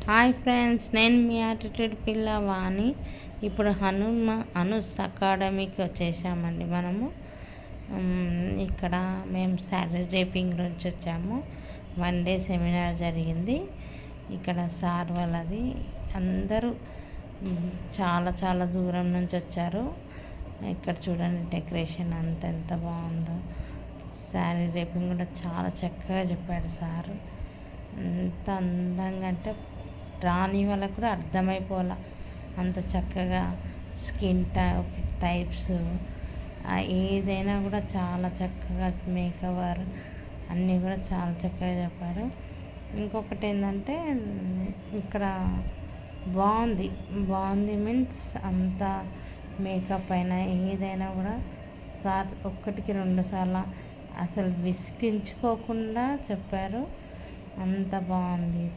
Hi friends, నేను మీ attitude పిల్ల వాణి. ఇప్పుడు అనుస్ అకాడమీకి వచ్చేసామండి మనము. ఇక్కడ మేము సాటర్డే రేపింగ్ నుంచి వచ్చాము. 1 డే సెమినార్ జరిగింది ఇక్కడ. సార్ వాళ్ళది అందరూ చాలా చాలా దూరం నుంచి వచ్చారు. ఇక్కడ చూడండి డెకరేషన్ ఎంత బాగుందో. శారీ రేపింగ్ కూడా చాలా చక్కగా చెప్పాడు సారు. ఎంత అందంగా అంటే రాని వాళ్ళకు కూడా అర్థమైపోలే, అంత చక్కగా స్కిన్ టైప్స్ ఏదైనా కూడా చాలా చక్కగా మేకవర్ అన్నీ కూడా చాలా చక్కగా చెప్పారు. ఇంకొకటి ఏంటంటే ఇక్కడ బాగుంది మీన్స్ అంత మేకప్ అయినా ఏదైనా కూడా సార్ 1కి 2 సార్లు అసలు విసిగించుకోకుండా చెప్పారు. అంత బాగుంది.